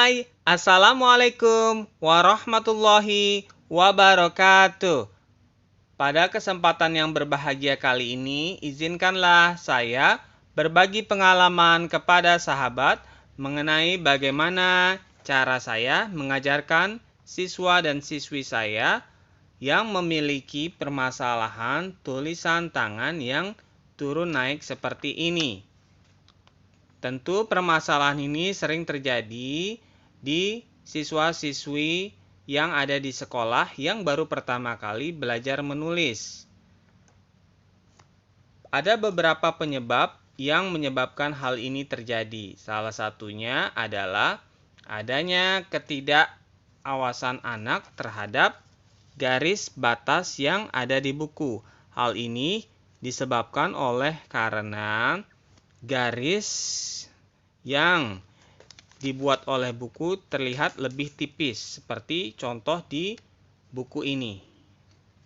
Hai, Assalamualaikum warahmatullahi wabarakatuh. Pada kesempatan yang berbahagia kali ini, izinkanlah saya berbagi pengalaman kepada sahabat mengenai bagaimana cara saya mengajarkan siswa dan siswi saya yang memiliki permasalahan tulisan tangan yang turun naik seperti ini. Tentu permasalahan ini sering terjadi di siswa-siswi yang ada di sekolah yang baru pertama kali belajar menulis. Ada beberapa penyebab yang menyebabkan hal ini terjadi. Salah satunya adalah adanya ketidakawasan anak terhadap garis batas yang ada di buku. Hal ini disebabkan oleh karena garis yang dibuat oleh buku terlihat lebih tipis, seperti contoh di buku ini.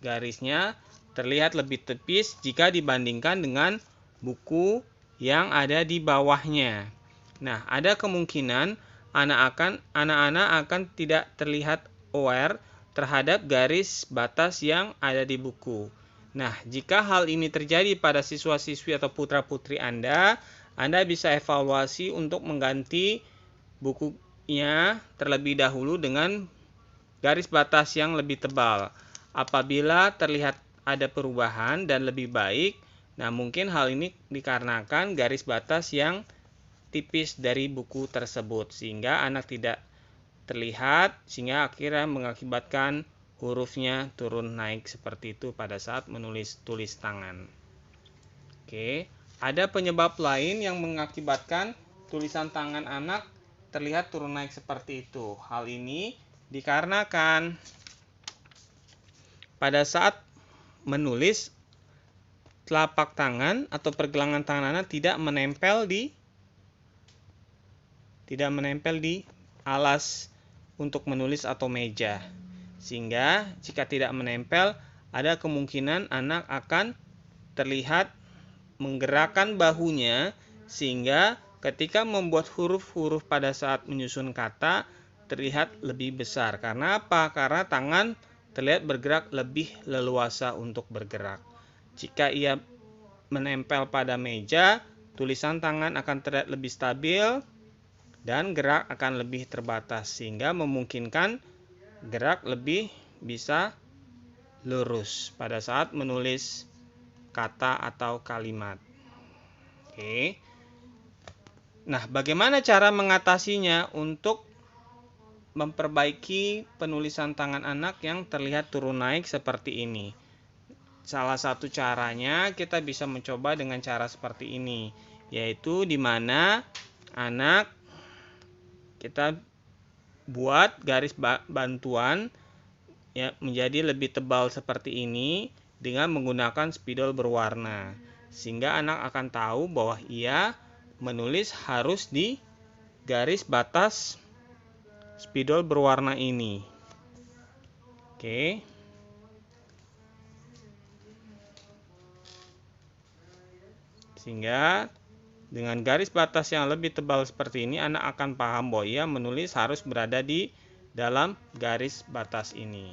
Garisnya terlihat lebih tipis jika dibandingkan dengan buku yang ada di bawahnya. Nah, ada kemungkinan anak-anak akan tidak terlihat aware terhadap garis batas yang ada di buku. Nah, jika hal ini terjadi pada siswa-siswi atau putra-putri Anda bisa evaluasi untuk mengganti bukunya terlebih dahulu dengan garis batas yang lebih tebal. Apabila terlihat ada perubahan dan lebih baik, nah mungkin hal ini dikarenakan garis batas yang tipis dari buku tersebut, sehingga anak tidak terlihat, sehingga akhirnya mengakibatkan hurufnya turun naik seperti itu pada saat menulis tulis tangan. Oke, ada penyebab lain yang mengakibatkan tulisan tangan anak terlihat turun naik seperti itu. Hal ini dikarenakan pada saat menulis telapak tangan atau pergelangan tangan anak tidak menempel di alas untuk menulis atau meja. Sehingga jika tidak menempel, ada kemungkinan anak akan terlihat menggerakkan bahunya, sehingga ketika membuat huruf-huruf pada saat menyusun kata terlihat lebih besar. Karena apa? Karena tangan terlihat bergerak lebih leluasa untuk bergerak. Jika ia menempel pada meja, tulisan tangan akan terlihat lebih stabil dan gerak akan lebih terbatas, sehingga memungkinkan gerak lebih bisa lurus pada saat menulis kata atau kalimat. Oke. Nah, bagaimana cara mengatasinya untuk memperbaiki penulisan tangan anak yang terlihat turun naik seperti ini? Salah satu caranya kita bisa mencoba dengan cara seperti ini, yaitu di mana anak kita buat garis bantuan ya menjadi lebih tebal seperti ini dengan menggunakan spidol berwarna, sehingga anak akan tahu bahwa ia menulis harus di garis batas spidol berwarna ini. Oke. Sehingga dengan garis batas yang lebih tebal seperti ini, anak akan paham bahwa ia menulis harus berada di dalam garis batas ini.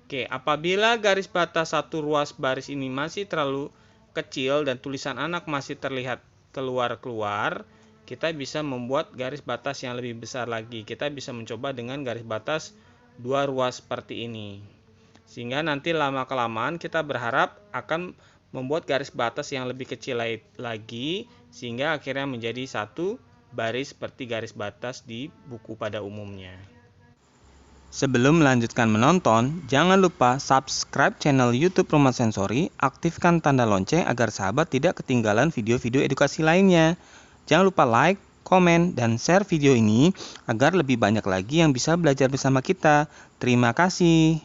Oke, apabila garis batas satu ruas baris ini masih terlalu kecil dan tulisan anak masih terlihat keluar-keluar, kita bisa membuat garis batas yang lebih besar lagi. Kita bisa mencoba dengan garis batas dua ruas seperti ini. Sehingga nanti lama-kelamaan kita berharap akan membuat garis batas yang lebih kecil lagi, sehingga akhirnya menjadi satu baris seperti garis batas di buku pada umumnya. Sebelum melanjutkan menonton, jangan lupa subscribe channel YouTube Rumah Sensori, aktifkan tanda lonceng agar sahabat tidak ketinggalan video-video edukasi lainnya. Jangan lupa like, komen, dan share video ini agar lebih banyak lagi yang bisa belajar bersama kita. Terima kasih.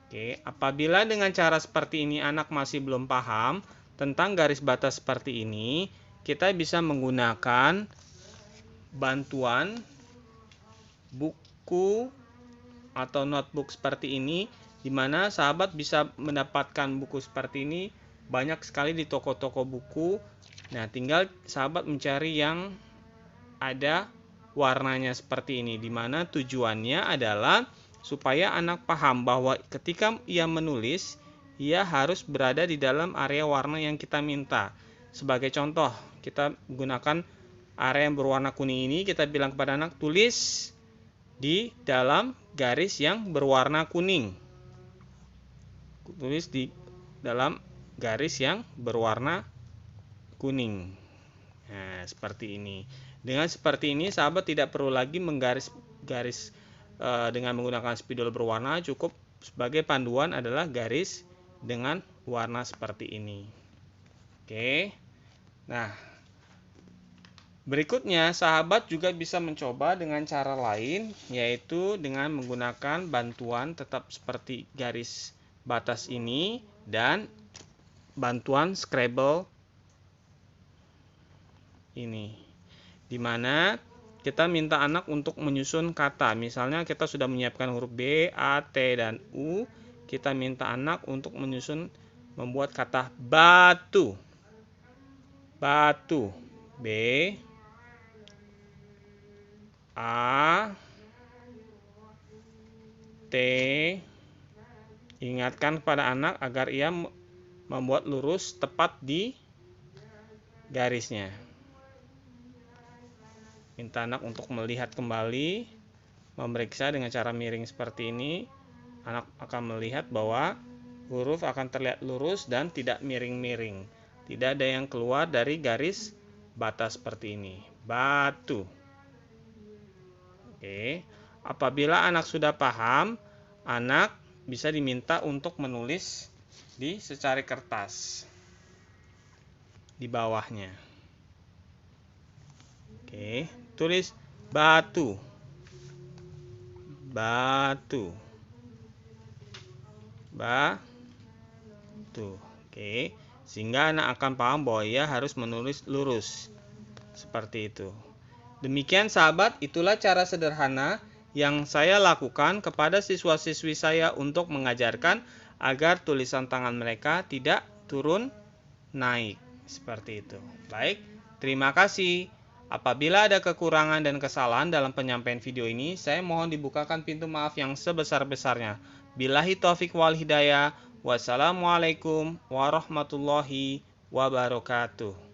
Oke, apabila dengan cara seperti ini anak masih belum paham tentang garis batas seperti ini, kita bisa menggunakan bantuan buku atau notebook seperti ini, di mana sahabat bisa mendapatkan buku seperti ini banyak sekali di toko-toko buku. Nah, tinggal sahabat mencari yang ada warnanya seperti ini, di mana tujuannya adalah supaya anak paham bahwa ketika ia menulis, ia harus berada di dalam area warna yang kita minta. Sebagai contoh, kita gunakan area yang berwarna kuning ini, kita bilang kepada anak, tulis di dalam garis yang berwarna kuning. Tulis di dalam garis yang berwarna kuning. Nah, seperti ini. Dengan seperti ini, sahabat tidak perlu lagi menggaris-garis dengan menggunakan spidol berwarna. Cukup sebagai panduan adalah garis dengan warna seperti ini. Oke. Nah, berikutnya sahabat juga bisa mencoba dengan cara lain, yaitu dengan menggunakan bantuan tetap seperti garis batas ini dan bantuan Scrabble ini, dimana kita minta anak untuk menyusun kata. Misalnya kita sudah menyiapkan huruf B, A, T, dan U. Kita minta anak untuk membuat kata batu. Batu. B, A, T. Ingatkan kepada anak agar ia membuat lurus tepat di garisnya. Minta anak untuk melihat kembali, memeriksa dengan cara miring seperti ini. Anak akan melihat bahwa huruf akan terlihat lurus dan tidak miring-miring. Tidak ada yang keluar dari garis batas seperti ini. Batu. Oke. Apabila anak sudah paham, anak bisa diminta untuk menulis di secari kertas di bawahnya. Oke, tulis batu. Batu. Batu. Oke, sehingga anak akan paham bahwa ia harus menulis lurus. Seperti itu. Demikian sahabat, itulah cara sederhana yang saya lakukan kepada siswa-siswi saya untuk mengajarkan agar tulisan tangan mereka tidak turun naik. Seperti itu. Baik, terima kasih. Apabila ada kekurangan dan kesalahan dalam penyampaian video ini, saya mohon dibukakan pintu maaf yang sebesar-besarnya. Billahi taufik wal hidayah. Wassalamualaikum warahmatullahi wabarakatuh.